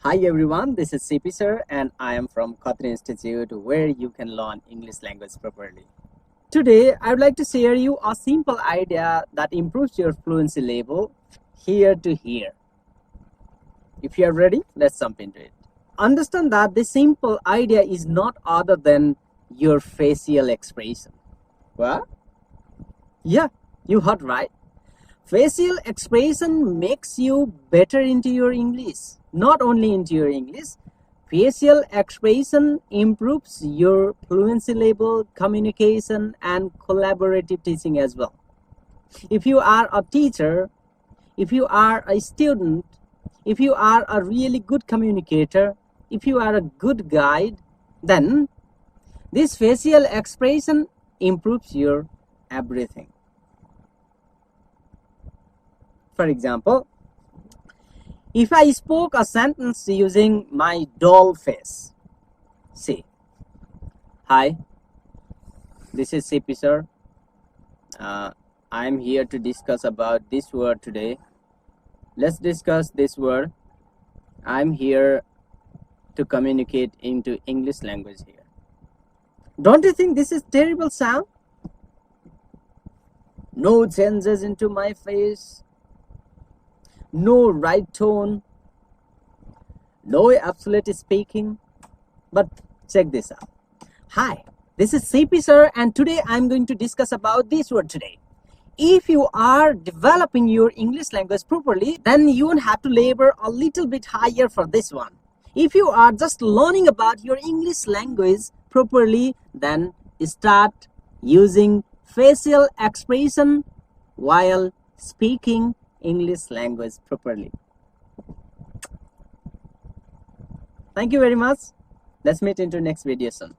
Hi everyone, this is CP sir and I am from Qatar Institute where you can learn English language properly. Today I would like to share you a simple idea that improves your fluency level here to here. If you are ready, let's jump into it. Understand that this simple idea is not other than your facial expression. What? Yeah, you heard right. Facial expression makes you better into your English. Not only into your English, facial expression improves your fluency level, communication, and collaborative teaching as well. If you are a teacher, if you are a student, if you are a really good communicator, if you are a good guide, then this facial expression improves your everything. For example, if I spoke a sentence using my doll face, say, hi, this is CP sir. I'm here to discuss about this word today. Let's discuss this word. I'm here to communicate into English language here. Don't you think this is terrible sound? No changes into my face. No right tone, no absolute speaking. But check this out. Hi, this is CP sir and today I'm going to discuss about this word today. If you are developing your English language properly, then you won't have to labor a little bit higher for this one. If you are just learning about your English language properly, then start using facial expression while speaking English language properly. Thank you very much. Let's meet into next video soon.